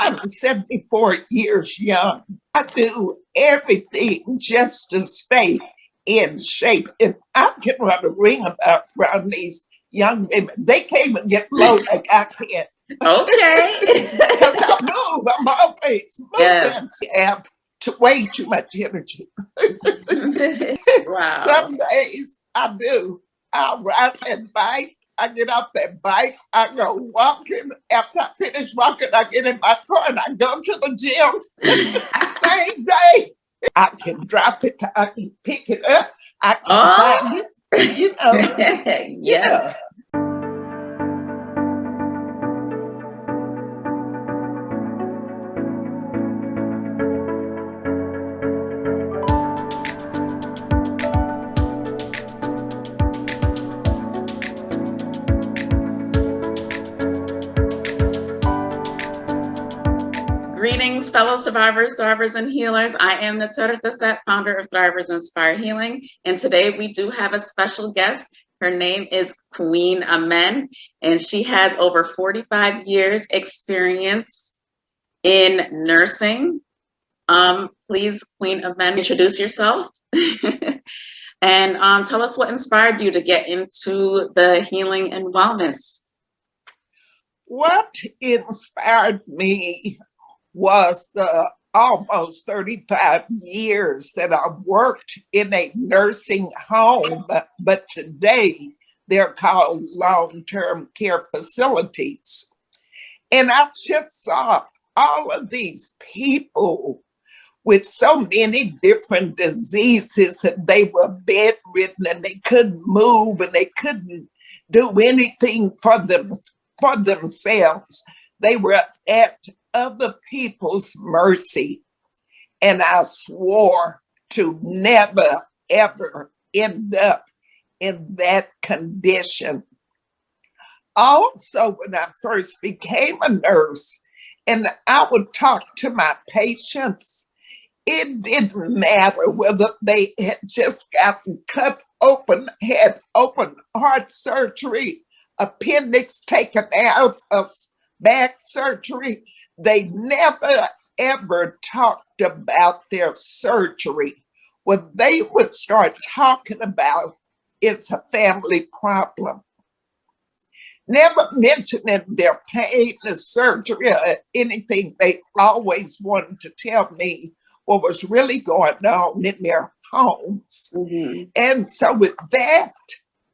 I'm 74 years young. I do everything just to stay in shape. And I can run a ring about around these young women. They can't even get low like I can. Okay. Because I move. I'm always moving. Yes. I have way too much energy. Wow. Some days I do. I ride that bike. I get off that bike. I go walking. After I finish walking, I get in my car and I go to the gym. Same day. I can drop it. I can pick it up. I can find Oh, it. You know, yes. yeah. Greetings, fellow survivors, thrivers, and healers. I am Natura Set, founder of Thrivers Inspire Healing. And today we do have a special guest. Her name is Queen Amen, and she has over 45 years experience in nursing. Please, Queen Amen, introduce yourself. And tell us what inspired you to get into the healing and wellness. What inspired me was the almost 35 years that I worked in a nursing home, but today they're called long-term care facilities. And I just saw all of these people with so many different diseases, and they were bedridden and they couldn't move and they couldn't do anything for themselves. They were at other people's mercy. And I swore to never, ever end up in that condition. Also, when I first became a nurse and I would talk to my patients, it didn't matter whether they had just gotten cut open, had open heart surgery, appendix taken out, back surgery. They never ever talked about their surgery. What they would start talking about is a family problem. Never mentioning their pain, the surgery, or anything. They always wanted to tell me what was really going on in their homes. Mm-hmm. And so with that,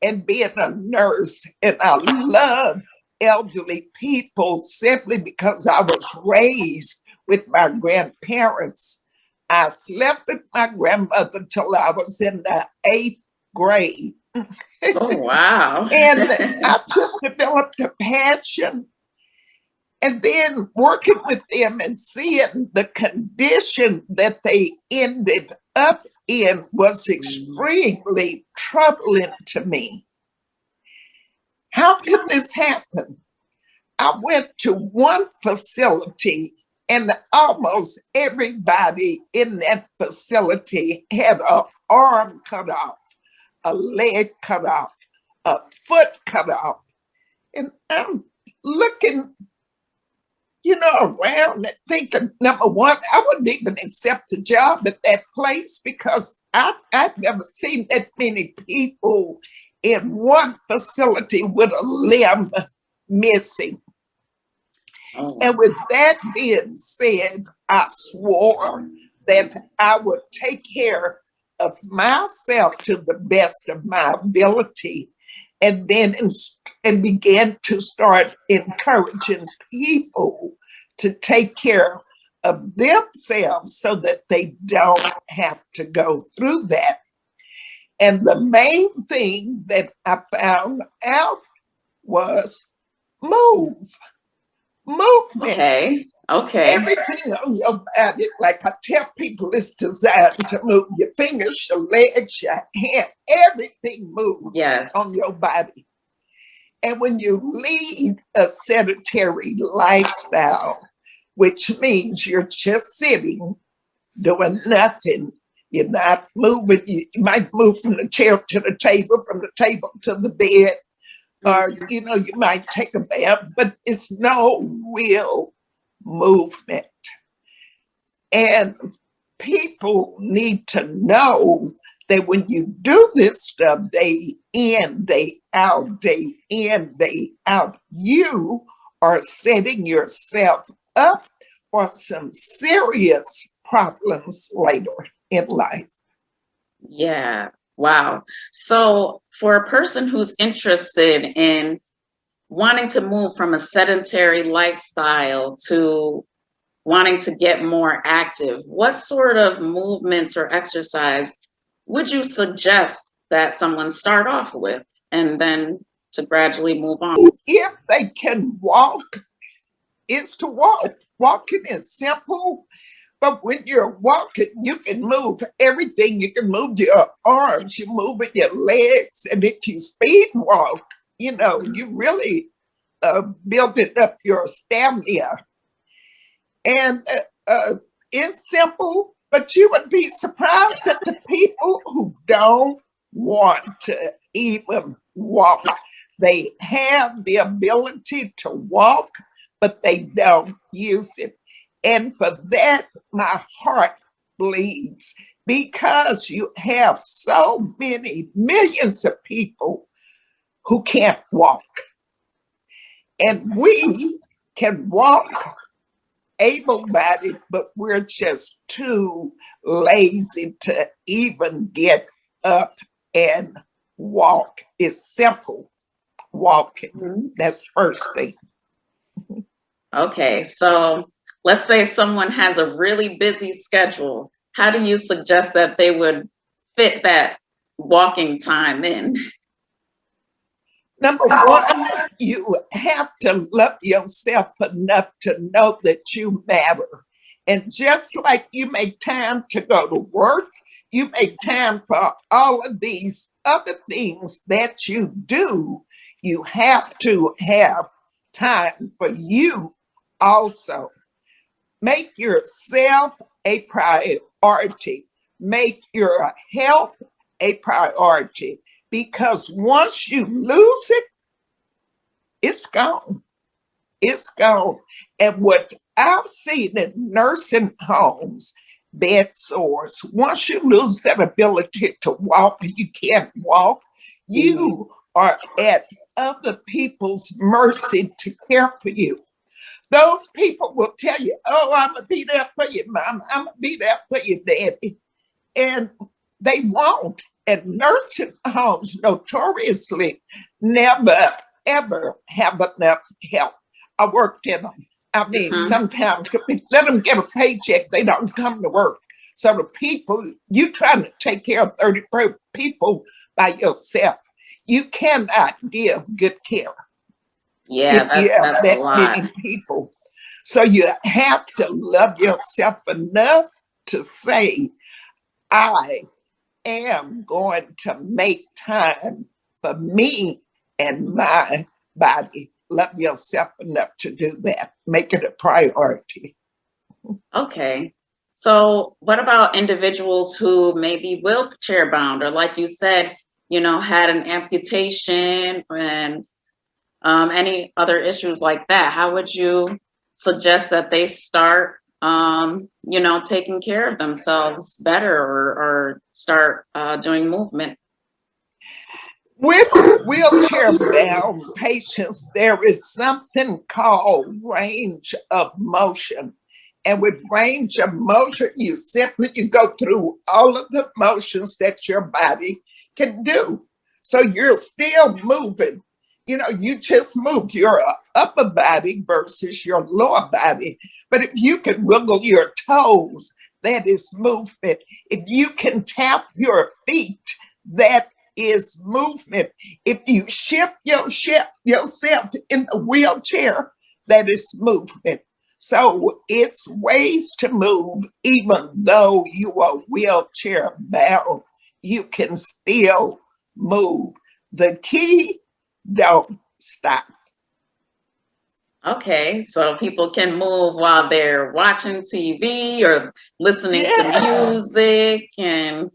and being a nurse, and I love elderly people simply because I was raised with my grandparents. I slept with my grandmother till I was in the 8th grade. Oh, wow. And I just developed a passion. And then working with them and seeing the condition that they ended up in was extremely troubling to me. How could this happen? I went to one facility and almost everybody in that facility had an arm cut off, a leg cut off, a foot cut off. And I'm looking, around and thinking, number one, I wouldn't even accept the job at that place because I've never seen that many people in one facility with a limb missing. Oh. And with that being said, I swore that I would take care of myself to the best of my ability, and then and began to start encouraging people to take care of themselves so that they don't have to go through that. And the main thing that I found out was movement. Okay. Everything on your body, like I tell people, is designed to move. Your fingers, your legs, your hand, everything moves on your body. And when you lead a sedentary lifestyle, which means you're just sitting, doing nothing, you're not moving. You might move from the chair to the table, from the table to the bed, or, you might take a bath, but it's no real movement. And people need to know that when you do this stuff day in, day in, day out, you are setting yourself up for some serious problems later in life. Yeah. Wow. So for a person who's interested in wanting to move from a sedentary lifestyle to wanting to get more active, what sort of movements or exercise would you suggest that someone start off with and then to gradually move on? If they can walk, it's to walk. Walking is simple, but when you're walking, you can move everything. You can move your arms, you move your legs, and if you speed walk, you really building up your stamina. And it's simple, but you would be surprised at the people who don't want to even walk. They have the ability to walk, but they don't use it. And for that, my heart bleeds because you have so many millions of people who can't walk. And we can walk able-bodied, but we're just too lazy to even get up and walk. It's simple walking. Mhm. That's first thing. Okay, so let's say someone has a really busy schedule. How do you suggest that they would fit that walking time in? Number one, you have to love yourself enough to know that you matter. And just like you make time to go to work, you make time for all of these other things that you do. You have to have time for you also. Make yourself a priority. Make your health a priority. Because once you lose it, it's gone. It's gone. And what I've seen in nursing homes, bed sores, once you lose that ability to walk and you can't walk, you are at other people's mercy to care for you. Those people will tell you, oh, I'm going to be there for you, mom. I'm going to be there for you, daddy. And they won't. And nursing homes notoriously never, ever have enough help. I worked in them. I mean, sometimes let them get a paycheck, they don't come to work. So the people, you trying to take care of 30 people by yourself. You cannot give good care Yeah, if you have that's a that lot. many people. So you have to love yourself enough to say, I am going to make time for me and my body. Love yourself enough to do that. Make it a priority. Okay. So what about individuals who may be wheelchair bound or like you said, had an amputation and any other issues like that? How would you suggest that they start, taking care of themselves better or start doing movement? With wheelchair bound patients, there is something called range of motion. And with range of motion, you go through all of the motions that your body can do. So you're still moving. You just move your upper body versus your lower body. But if you can wiggle your toes, that is movement. If you can tap your feet, that is movement. If you shift yourself in a wheelchair, that is movement. So it's ways to move, even though you are wheelchair bound, you can still move. The key, don't stop. Okay, so people can move while they're watching TV or listening to Yeah. music and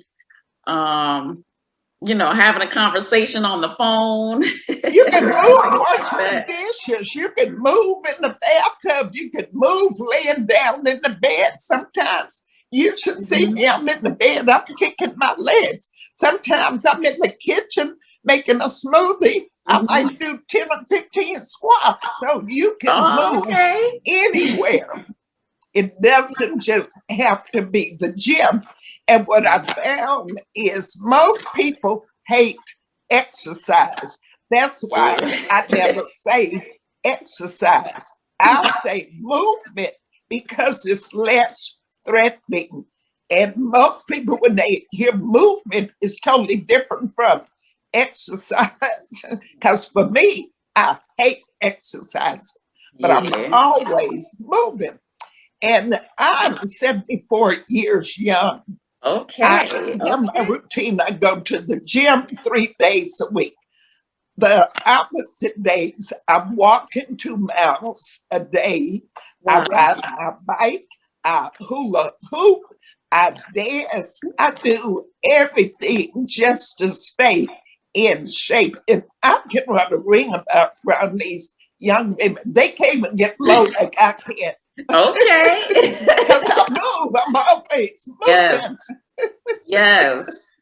having a conversation on the phone. You can move Things like washing the that. dishes. You can move in the bathtub. You can move laying down in the bed. Sometimes you should see Mhm. me. I'm in the bed. I'm kicking my legs. Sometimes I'm in the kitchen making a smoothie. I Mhm. might do 10 or 15 squats. So you can Oh, move okay. anywhere. It doesn't just have to be the gym. And what I found is most people hate exercise. That's why I never say exercise. I'll say movement because it's less threatening. And most people, when they hear movement, is totally different from exercise. Because for me, I hate exercise, but I'm Yeah. always moving. And I'm 74 years young. I Okay. have my Okay. routine. I go to the gym 3 days a week. The opposite days, I'm walking 2 miles a day. I Wow. ride my bike. I hula hoop. I dance. I do everything just to stay in shape. And I can run a ring about around these young women. They can't even get low like I can Okay. because I move. I'm always moving. Yes. Yes.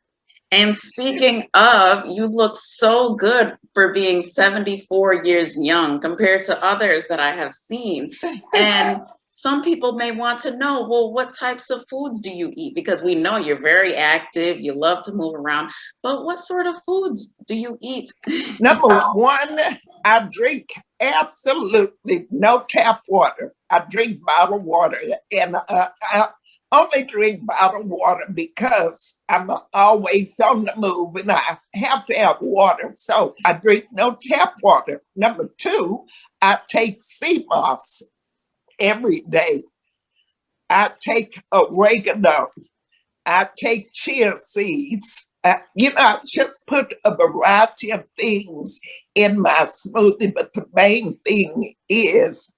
And speaking of, you look so good for being 74 years young compared to others that I have seen. And some people may want to know, well, what types of foods do you eat? Because we know you're very active, you love to move around, but what sort of foods do you eat? Number one, I drink absolutely no tap water. I drink bottled water, and I only drink bottled water because I'm always on the move and I have to have water. So I drink no tap water. Number two, I take sea moss every day. I take oregano. I take chia seeds. I just put a variety of things in my smoothie, but the main thing is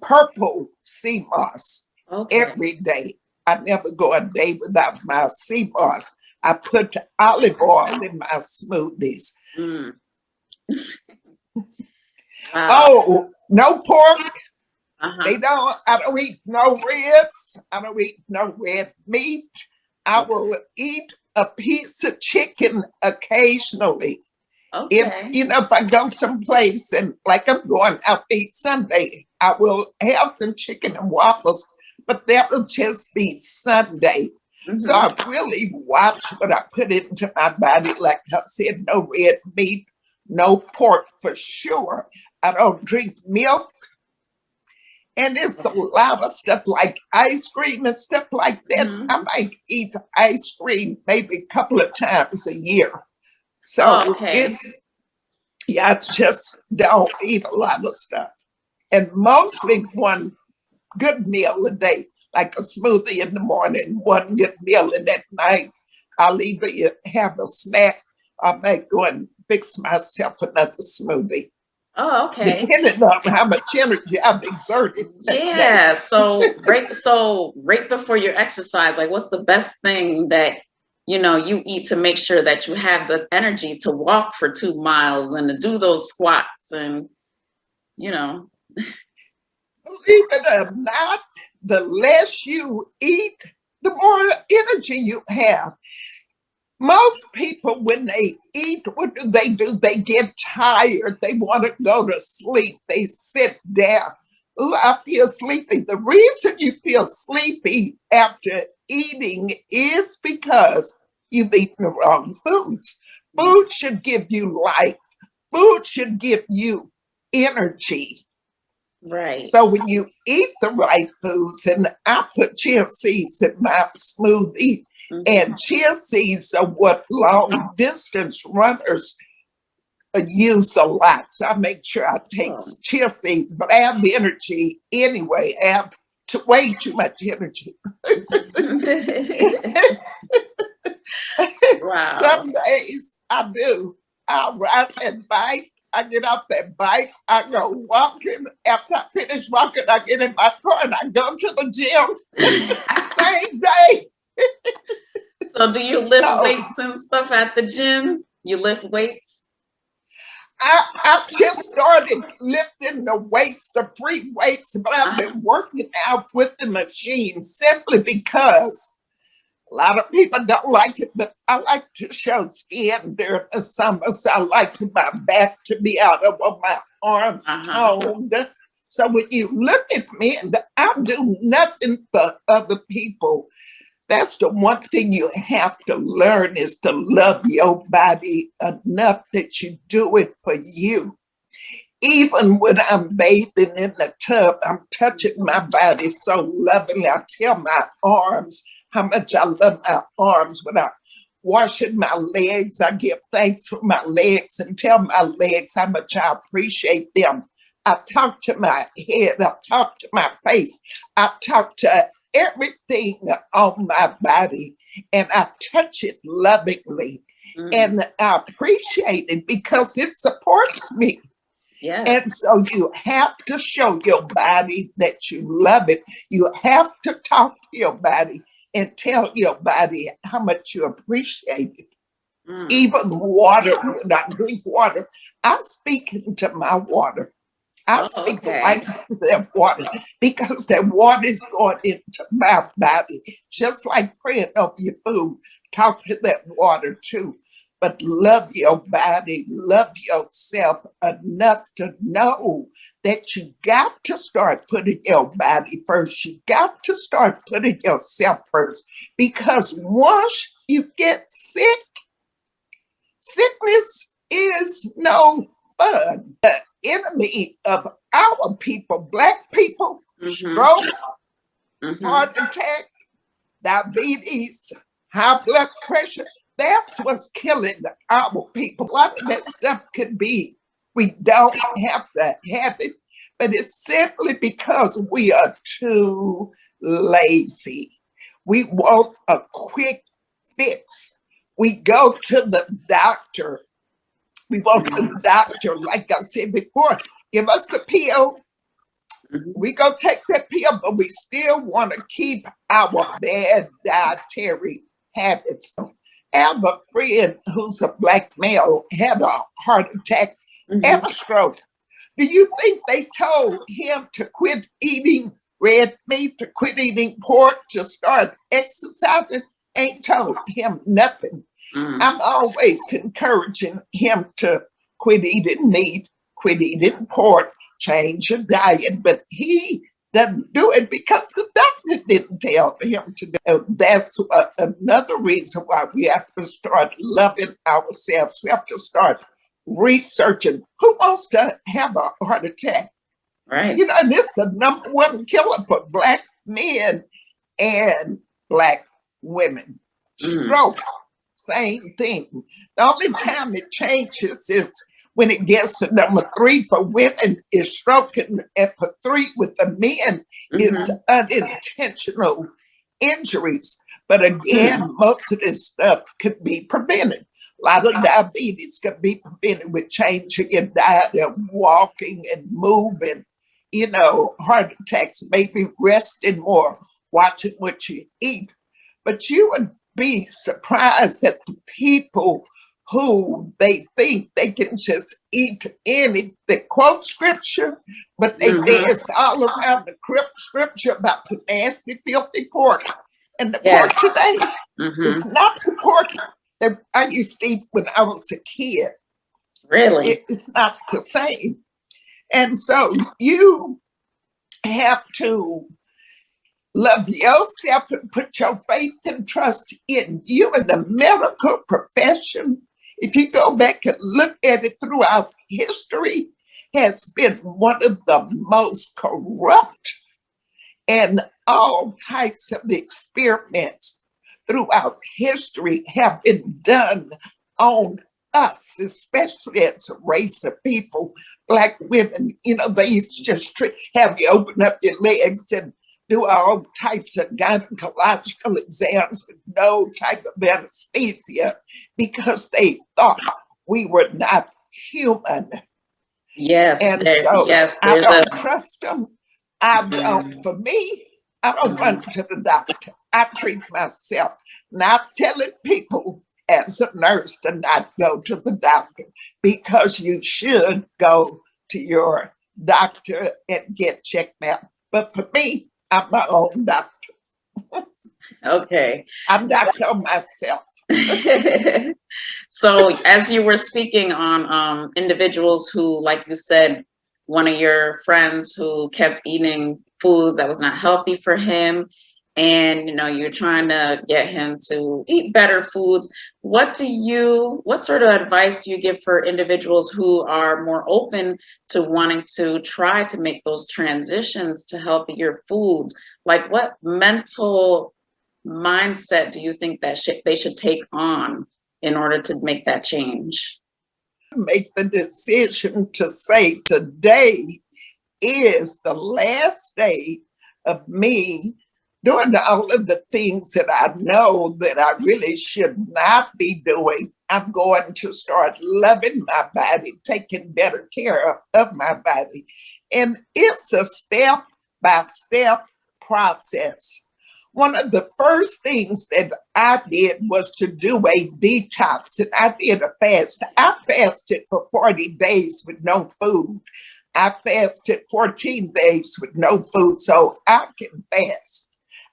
purple sea moss Okay. every day. I never go a day without my sea moss. I put olive oil in my smoothies. Mm, wow. Oh, no pork. Uh-huh. I don't eat no ribs. I don't eat no red meat. I Okay. will eat a piece of chicken occasionally. Okay. If I go someplace and like I'm going out to eat Sunday, I will have some chicken and waffles, but that will just be Sunday. So Hmm. I really watch what I put into my body. Like I said, no red meat, no pork for sure. I don't drink milk. And it's a lot of stuff like ice cream and stuff like that. Hmm. I might eat ice cream maybe a couple of times a year. Oh, So okay. I just don't eat a lot of stuff. And mostly one good meal a day, like a smoothie in the morning, one good meal, and at night I'll either have a snack or I might go and fix myself another smoothie, Oh, okay. depending on how much energy I've exerted that day. Yeah. So right before your exercise, like what's the best thing that you eat to make sure that you have this energy to walk for 2 miles and to do those squats and you know. Believe it or not, the less you eat, the more energy you have. Most people, when they eat, what do? They get tired. They want to go to sleep. They sit down. Ooh, I feel sleepy. The reason you feel sleepy after eating is because you've eaten the wrong foods. Food should give you life. Food should give you energy. Right. So when you eat the right foods, and I put chia seeds in my smoothie, Hmm. and chia seeds are what long distance runners use a lot. So I make sure I take Oh. chia seeds, but I have the energy anyway. I have way too much energy. Wow. Some days I do. I ride that bike. I get off that bike. I go walking. After I finish walking, I get in my car and I go to the gym. Same day. So do you lift No, weights and stuff at the gym? You lift weights? I just started lifting the weights, the free weights, but I've Uh-huh. been working out with the machine simply because a lot of people don't like it, but I like to show skin during the summer. So I like my back to be out over my arms Uh-huh. toned. So when you look at me, and I do nothing for other people. That's the one thing you have to learn is to love your body enough that you do it for you. Even when I'm bathing in the tub, I'm touching my body so lovingly. I tell my arms how much I love my arms. When I washing my legs, I give thanks for my legs and tell my legs how much I appreciate them. I talk to my head, I talk to my face, I talk to everything on my body, and I touch it lovingly. Mm. And I appreciate it because it supports me. And Yes. so you have to show your body that you love it. You have to talk to your body and tell your body how much you appreciate it. Mm. Even water, when I drink water, I speak into my water. I Oh, speak okay. life into that water because that water is going into my body, just like praying over your food. Talk to that water too. But love your body, love yourself enough to know that you got to start putting your body first. You got to start putting yourself first because once you get sick, sickness is no fun. The enemy of our people, Black people, Mm-hmm. stroke, Mm-hmm. heart attack, diabetes, high blood pressure, that's what's killing our people. A lot of that stuff could be, we don't have to have it, but it's simply because we are too lazy. We want a quick fix. We go to the doctor. We want the doctor, like I said before, give us a pill. Mm-hmm. We go take that pill, but we still want to keep our bad dietary habits. I have a friend who's a Black male, had a heart attack and Mm-hmm. a stroke. Do you think they told him to quit eating red meat, to quit eating pork, to start exercising? Ain't told him nothing. Mm. I'm always encouraging him to quit eating meat, quit eating pork, change your diet, but he doesn't do it because the doctor didn't tell him to do it. That's another reason why we have to start loving ourselves. We have to start researching who wants to have a heart attack. Right. You know, and it's the number one killer for Black men and Black women. Mm. Stroke, same thing. The only time it changes is when it gets to number three for women is stroke, and for three with the men is Mm-hmm. unintentional injuries. But Mm. again, most of this stuff could be prevented. A lot of diabetes could be prevented with changing your diet and walking and moving. You know, heart attacks, maybe resting more, watching what you eat. But you would be surprised at the people who they think they can just eat any, they quote scripture, but they Mm-hmm. dance all around the scripture about the nasty, filthy pork. And the pork Yes. today Mm-hmm. is not the pork that I used to eat when I was a kid. Really? It's not the same. And so you have to love yourself and put your faith and trust in you. In the medical profession, if you go back and look at it throughout history, has been one of the most corrupt, and all types of experiments throughout history have been done on us, especially as a race of people, Black women. You know, they used to just have you open up your legs and do all types of gynecological exams with no type of anesthesia because they thought we were not human. Yes. And so Yes. I There's a. don't trust them. I don't, Mm. for me, I don't run Mhm. to the doctor. I treat myself, not telling people as a nurse to not go to the doctor, because you should go to your doctor and get checked out. But for me, I'm my own doctor. Okay. I'm doctor myself. So as you were speaking on individuals who, like you said, one of your friends who kept eating foods that was not healthy for him, and you're trying to get him to eat better foods, what sort of advice do you give for individuals who are more open to wanting to try to make those transitions to healthier foods? Like, what mental mindset do you think that they should take on in order to make that change? Make the decision to say today is the last day of me doing all of the things that I know that I really should not be doing. I'm going to start loving my body, taking better care of my body. And it's a step-by-step process. One of the first things that I did was to do a detox, and I did a fast. I fasted for 40 days with no food. I fasted 14 days with no food, so I can fast.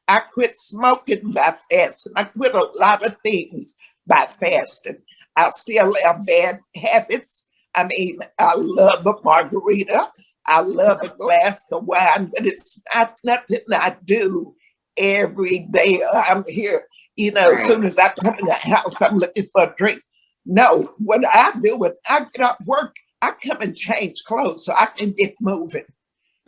I quit smoking by fasting. I quit a lot of things by fasting. I still have bad habits. I mean, I love a margarita. I love a glass of wine, but it's not nothing I do every day. I'm here, as soon as I come in the house, I'm looking for a drink. No, what I do when I get off work, I come and change clothes so I can get moving.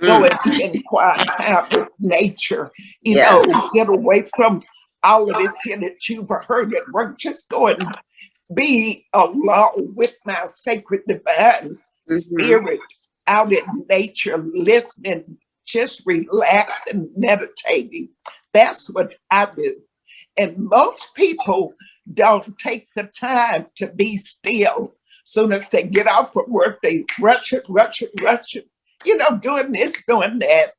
Go and spend quiet time with nature, get away from all of this here that you've heard at work. Just go and be alone with my sacred divine spirit out in nature, listening, just relaxed and meditating. That's what I do. And most people don't take the time to be still. Soon as they get off from work, they rush it, doing this, doing that,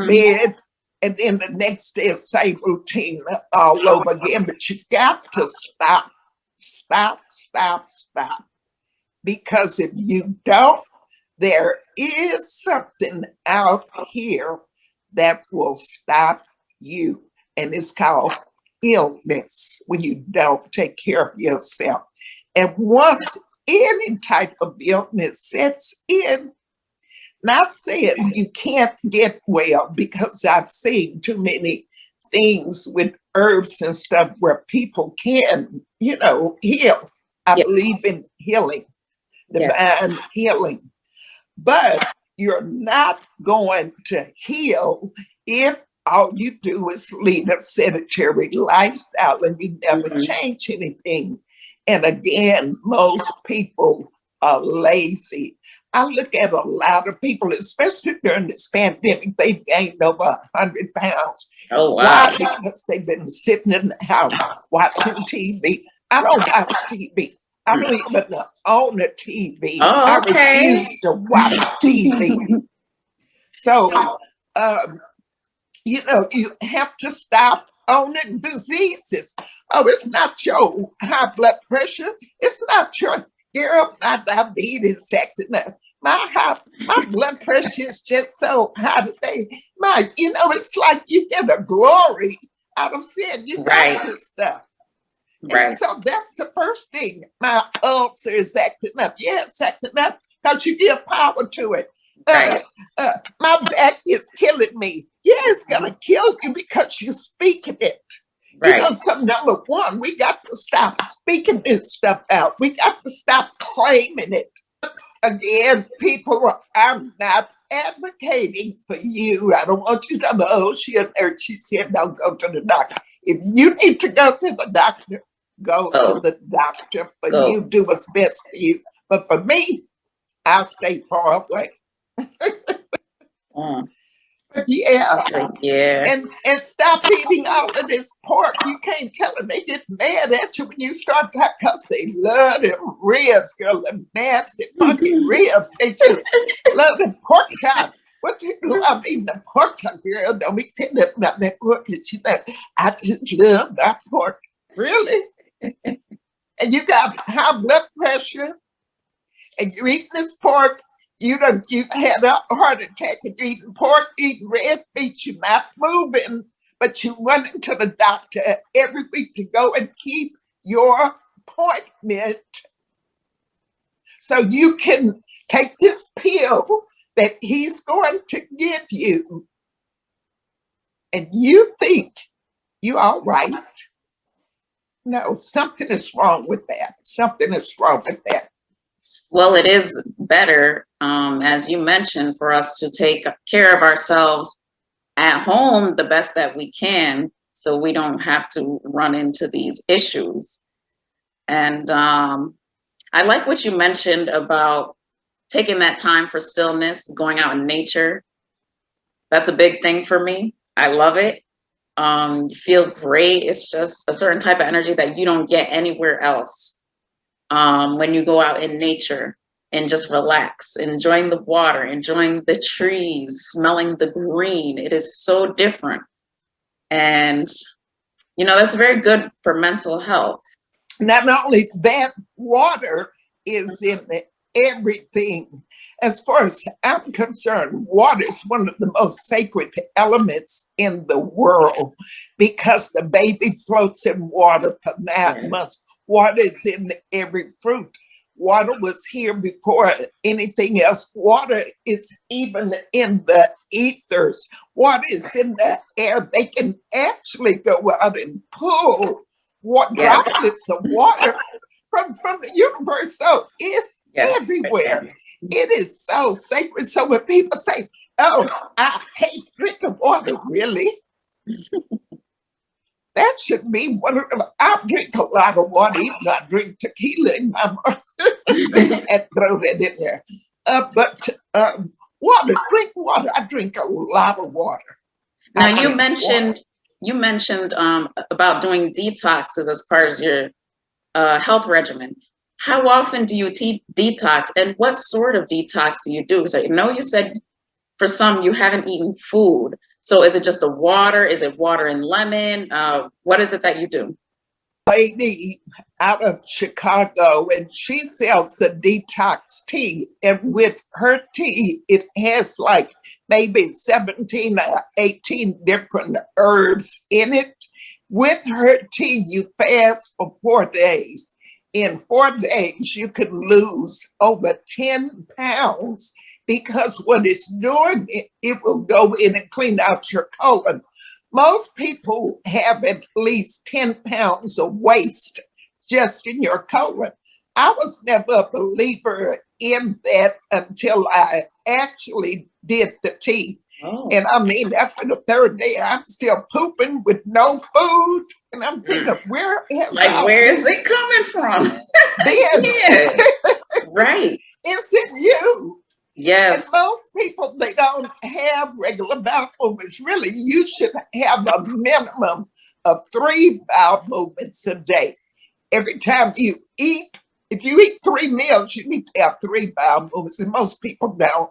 bed, and then the next day, same routine all over again. But you got to stop. Because if you don't, there is something out here that will stop you. And it's called illness when you don't take care of yourself. And once any type of illness sets in, not saying you can't get well, because I've seen too many things with herbs and stuff where people can, heal. I believe in healing, divine healing. But you're not going to heal if all you do is lead a sedentary lifestyle and you never change anything. And again, most people are lazy. I look at a lot of people, especially during this pandemic, they've gained over 100 pounds. Oh, wow. Why? Because they've been sitting in the house watching TV. I don't watch TV. I don't even own a TV. Oh, okay. I refuse to watch TV. So, you have to stop owning diseases. Oh, it's not your high blood pressure. It's not your my diabetes acting up. My blood pressure is just so high today. It's like you get a glory out of saying you got this stuff. And so that's the first thing. My ulcer is acting up. Yeah, it's acting up because you give power to it. My back is killing me. Yeah, it's going to kill you because you're speaking it. So number one, we got to stop speaking this stuff out. We got to stop claiming it. Again, I'm not advocating for you. I don't want you to know, she said, don't go to the doctor. If you need to go to the doctor, go to the doctor. You do what's best for you. But for me, I'll stay far away. But and stop eating all of this pork. You can't tell them. They get mad at you when you start that because they love them ribs, girl, them nasty, funky ribs. They just love them pork chops. What you do? I mean, the pork girl don't be saying that about that pork. And she said, I just love that pork. Really? And you got high blood pressure and you eat this pork, you've had a heart attack and you eating pork, eating red meat, you're not moving, but you running to the doctor every week to go and keep your appointment so you can take this pill that he's going to give you. And you think you all right. No, something is wrong with that. Something is wrong with that. Well, it is better, as you mentioned, for us to take care of ourselves at home the best that we can so we don't have to run into these issues. And I like what you mentioned about taking that time for stillness, going out in nature. That's a big thing for me. I love it. You feel great. It's just a certain type of energy that you don't get anywhere else. When you go out in nature and just relax, enjoying the water, enjoying the trees, smelling the green. It is so different. And, you know, that's very good for mental health. Not only that, water is in everything. As far as I'm concerned, water is one of the most sacred elements in the world because the baby floats in water for 9 months. Water is in every fruit. Water was here before anything else. Water is even in the ethers. Water is in the air. They can actually go out and pull droplets of water from the universe. So it's everywhere. It is so sacred. So when people say, oh, I hate drinking water, really? That should be one of them. I drink a lot of water, even though I drink tequila in my mouth and throw that in there. But water, drink water. I drink a lot of water. Now you mentioned about doing detoxes as part of your health regimen. How often do you detox, and what sort of detox do you do? So I know you said for some you haven't eaten food. So is it just a water? Is it water and lemon? What is it that you do? Lady out of Chicago, and she sells the detox tea. And with her tea, it has like maybe 17 or 18 different herbs in it. With her tea, you fast for 4 days. In 4 days, you can lose over 10 pounds because what it's doing, it will go in and clean out your colon. Most people have at least 10 pounds of waste just in your colon. I was never a believer in that until I actually did the tea. Oh. And I mean, after the 3rd day, I'm still pooping with no food. And I'm thinking, where is it coming from? Right. It's in you. Yes. And most people, they don't have regular bowel movements. Really, you should have a minimum of 3 bowel movements a day. Every time you eat, if you eat 3 meals, you need to have 3 bowel movements, and most people don't.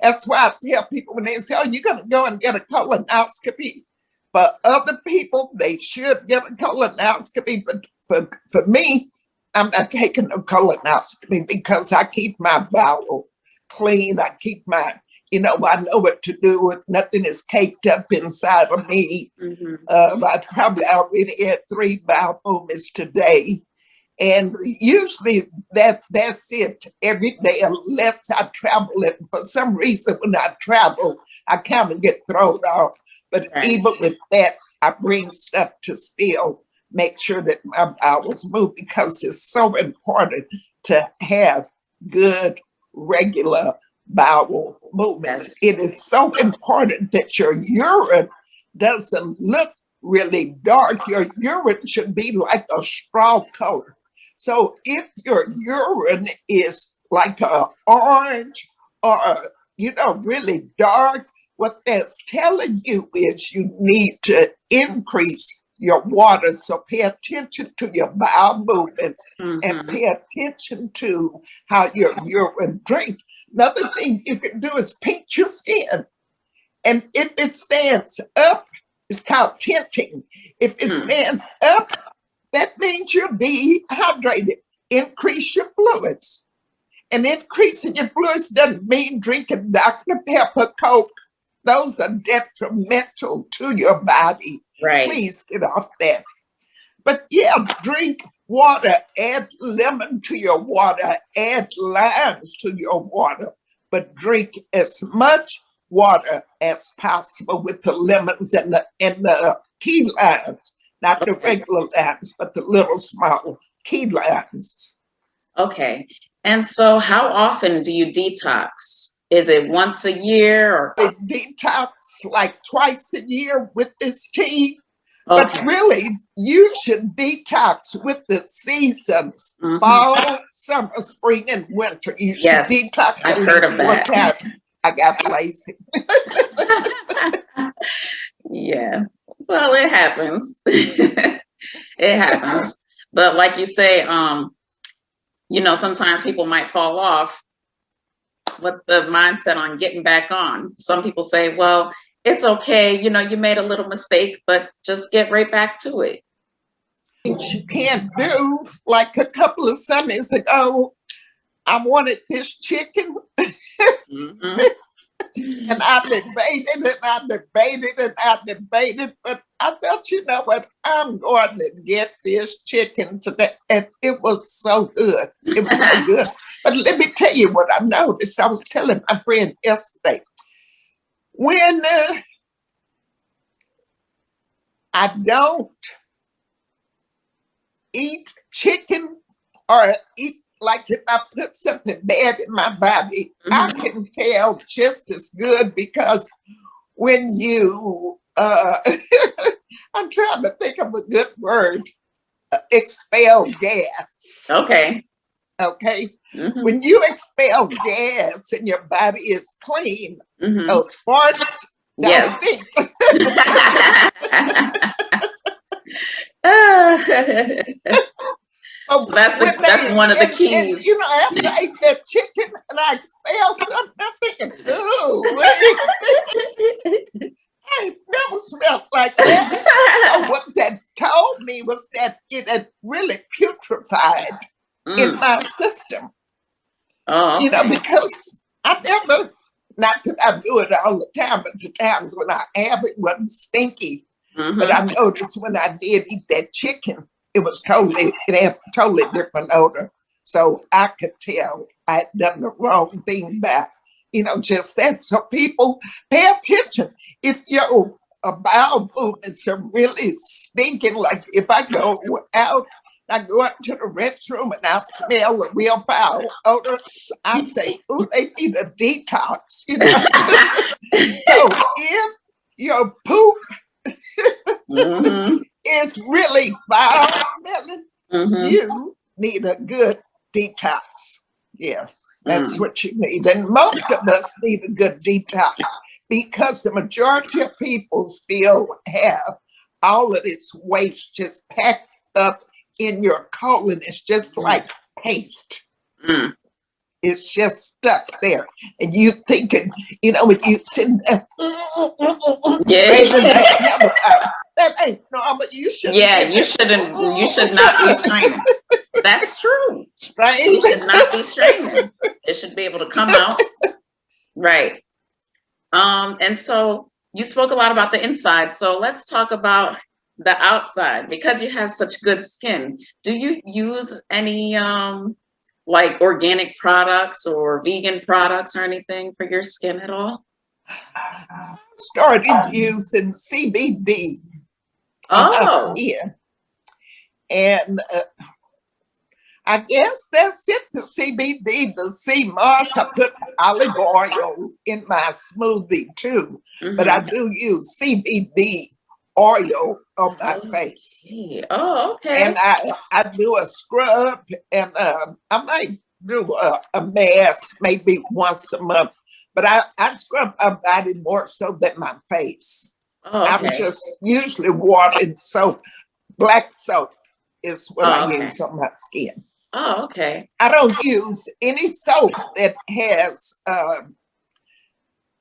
That's why I tell people when they say, oh, you're going to go and get a colonoscopy. For other people, they should get a colonoscopy, but for me, I'm not taking a colonoscopy because I keep my bowel clean. I keep my, I know what to do. Nothing is caked up inside of me. Mm-hmm. I probably already had 3 bowel movements today. And usually that's it every day, unless I travel. And for some reason, when I travel, I kind of get thrown off. But even with that, I bring stuff to still make sure that my bowels move because it's so important to have good regular bowel movements. Yes. It is so important that your urine doesn't look really dark. Your urine should be like a straw color. So if your urine is like an orange or, really dark, what that's telling you is you need to increase your water. So pay attention to your bowel movements and pay attention to how your urine drink. Another thing you can do is paint your skin. And if it stands up, it's called tinting. If it stands up, that means you're dehydrated. Increase your fluids. And increasing your fluids doesn't mean drinking Dr. Pepper, Coke. Those are detrimental to your body. Right. Please get off that. But yeah, drink water, add lemon to your water, add limes to your water, but drink as much water as possible with the lemons and the key limes, not the regular limes, but the little small key limes. Okay. And so how often do you detox? Is it once a year or? I detox like twice a year with this tea. Okay. But really, you should detox with the seasons, fall, summer, spring, and winter. You should detox. I've heard of that. I got lazy. Yeah. Well, it happens. It happens. But like you say, you know, sometimes people might fall off. What's the mindset on getting back on? Some people say, well, it's okay, you know, you made a little mistake, but just get right back to it. You can't do, like a couple of Sundays ago, I wanted this chicken. And I debated, but I thought, you know what, I'm going to get this chicken today. And it was so good. It was so good. But let me tell you what I noticed. I was telling my friend yesterday, when I don't eat chicken or eat, like if I put something bad in my body, I can tell just as good, because when you, I'm trying to think of a good word, expel gas. Okay. Okay. When you expel gas and your body is clean, those farts don't stink. So that's one of the keys. And, you know, after I ate that chicken and I expelled something, I'm thinking, ooh, I ain't never smelled like that. So what that told me was that it had really putrefied in my system. Oh, okay. You know, because I never, not that I do it all the time, but the times when I have it wasn't stinky. But I noticed when I did eat that chicken, it had a totally different odor. So I could tell I had done the wrong thing by, you know, just that. So people pay attention. If your bowel movements are really stinking, like if I go out, I go up to the restroom and I smell a real foul odor, I say, ooh, they need a detox, you know. So if your poop is really foul smelling, you need a good detox. Yeah, that's what you need. And most of us need a good detox, because the majority of people still have all of this waste just packed up in your colon. It's just like paste. It's just stuck there. And you thinking, you know, when you sitting there, that ain't normal. You should. Yeah, you should not be straining. That's true. You should not be straining. It should be able to come out. Right. And so you spoke a lot about the inside. So let's talk about the outside, because you have such good skin. Do you use any like organic products or vegan products or anything for your skin at all? Started using CBD on my skin. And I guess that's it, the CBD, the sea moss. I put olive oil in my smoothie too, but I do use CBD oil on my face. Oh, okay. And I do a scrub, and I might do a mask maybe once a month, but I scrub my body more so than my face. I'm just usually water and soap. Black soap is what I use on my skin. Oh, okay. I don't use any soap that has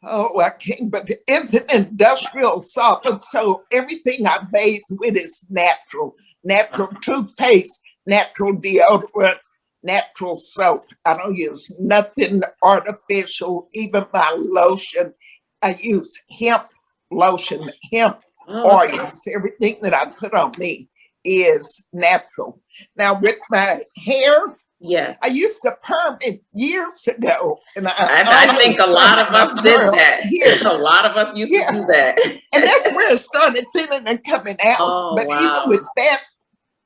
oh, I can't, but it's an industrial solvent. So everything I bathe with is natural. Natural toothpaste, natural deodorant, natural soap. I don't use nothing artificial, even my lotion. I use hemp lotion, hemp Oh, okay. oils. Everything that I put on me is natural. Now, with my hair, I Yes. used to perm it years ago, and I I think almost a lot permed of my us did pearl that. here. A lot of us used to Yeah. do that. And that's where it started thinning and coming out. Oh, But even wow. with that,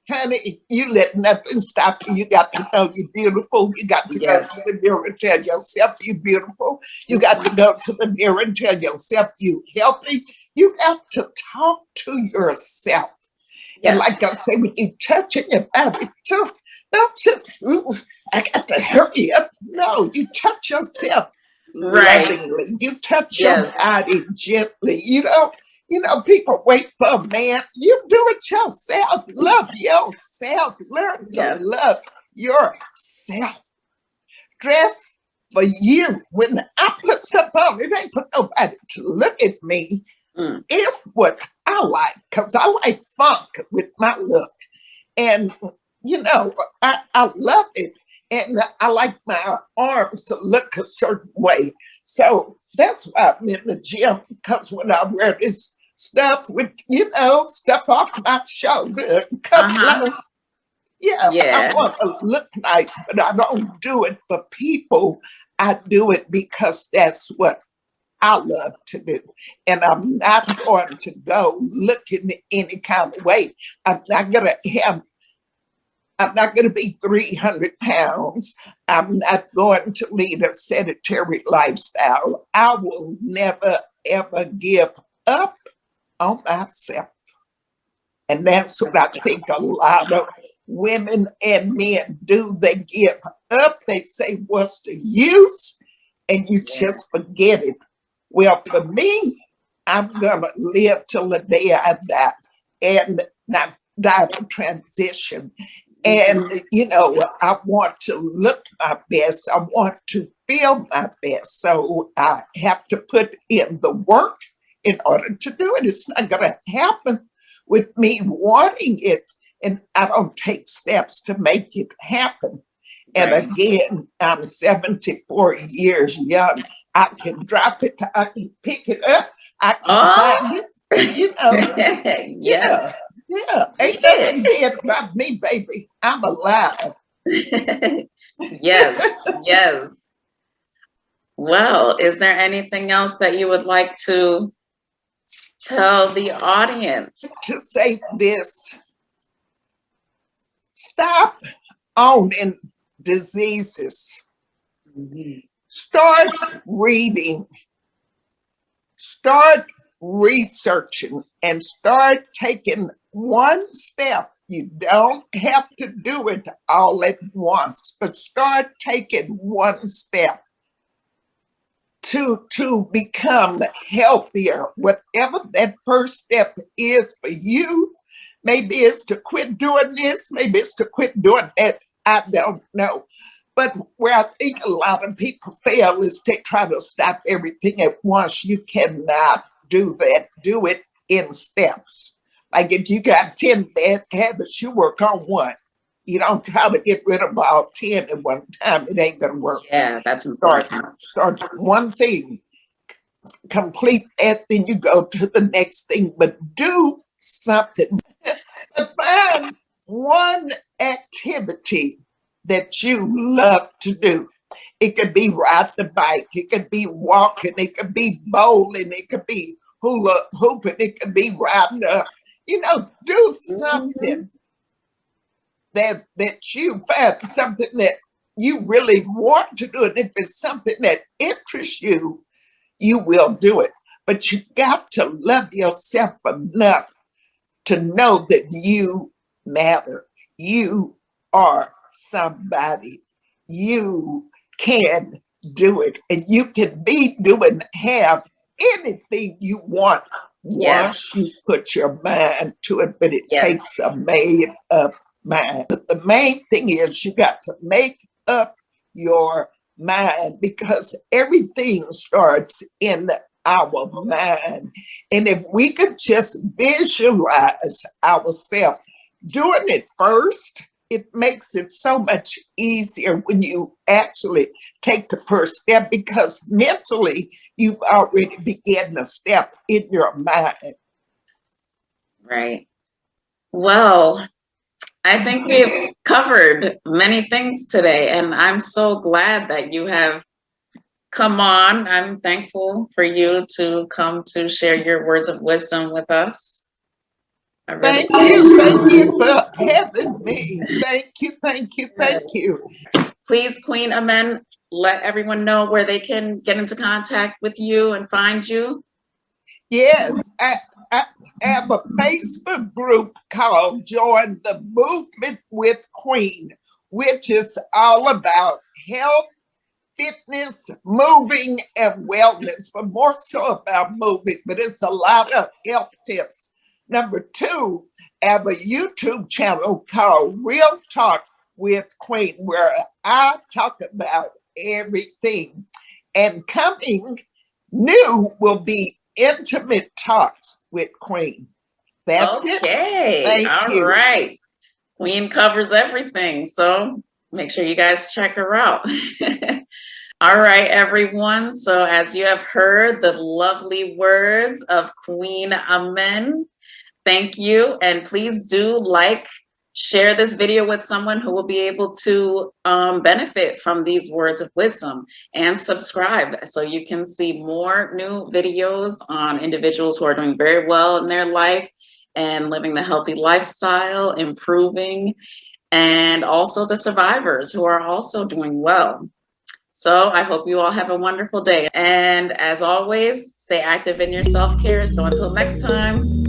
honey, you let nothing stop you. You got to know you're beautiful. You got to go to Yes. the mirror and tell yourself you're beautiful. You got to Mhm. go to the mirror and tell yourself you healthy. You got to talk to yourself. And like Yes. I say, when you touching your body, too, don't just, ooh, I got to hurry up. No, you touch yourself Right. lovingly. You touch your Yes. body gently. People wait for a man. You do it yourself. Love yourself. Learn to Yes. love yourself. Dress for you. When I put stuff on, it ain't for nobody to look at me. Mm. It's what I like, because I like funk with my look. And, I love it. And I like my arms to look a certain way. So that's why I'm in the gym, because when I wear this stuff with, stuff off my shoulder, cut Uh-huh. low, yeah, I Yeah. want to look nice, but I don't do it for people. I do it because that's what I love to do. And I'm not going to go looking any kind of way. I'm not going to have, I'm not going to be 300 pounds. I'm not going to lead a sedentary lifestyle. I will never, ever give up on myself. And that's what I think a lot of women and men do. They give up. They say, what's the use? And you Yeah. just forget it. Well, for me, I'm going to live till the day I die and not die of a transition. Mhm. And, I want to look my best. I want to feel my best. So I have to put in the work in order to do it. It's not going to happen with me wanting it. And I don't take steps to make it happen. And Right. again, I'm 74 years young. I can drop it, I can pick it up, I can find Oh, it, you know. yes. Yeah, yeah. Ain't Yeah. nothing dead about me, baby. I'm alive. Yes. Yes. Well, is there anything else that you would like to tell the audience? To say this, stop owning diseases. Mhm. Start reading, start researching, and start taking one step. You don't have to do it all at once, but start taking one step to become healthier. Whatever that first step is for you, maybe it's to quit doing this, maybe it's to quit doing that. I don't know. But where I think a lot of people fail is they try to stop everything at once. You cannot do that. Do it in steps. Like if you got 10 bad habits, you work on one. You don't try to get rid of all 10 at one time. It ain't gonna work. Yeah, that's Start, important. start one thing, complete that, then you go to the next thing, but do something. But find one activity that you love to do. It could be riding the bike, it could be walking, it could be bowling, it could be hula hooping, it could be riding do Mhm. something that you find something that you really want to do. And if it's something that interests you, you will do it. But you got to love yourself enough to know that you matter. You are somebody. You can do it. And you can be doing, have anything you want once you Yes. put your mind to it. But it Yes. takes a made up mind. But the main thing is you got to make up your mind, because everything starts in our mind. And if we could just visualize ourselves doing it first, it makes it so much easier when you actually take the first step, because mentally you've already begun to step in your mind. Right. Well, I think we've covered many things today, and I'm so glad that you have come on. I'm thankful for you to come to share your words of wisdom with us. I really Thank you for having me. Thank you, thank you, thank you. Please, Queen Amen, let everyone know where they can get into contact with you and find you. Yes, I have a Facebook group called Join the Movement with Queen, which is all about health, fitness, moving, and wellness, but more so about moving, but it's a lot of health tips. Number two, I have a YouTube channel called Real Talk with Queen, where I talk about everything. And coming new will be Intimate Talks with Queen. That's it. Okay, Thank all you. right. Queen covers everything, so make sure you guys check her out. All right, everyone. So as you have heard the lovely words of Queen Amen, thank you. And please do share this video with someone who will be able to benefit from these words of wisdom, and subscribe so you can see more new videos on individuals who are doing very well in their life and living the healthy lifestyle, improving, and also the survivors who are also doing well. So I hope you all have a wonderful day. And as always, stay active in your self-care. So until next time.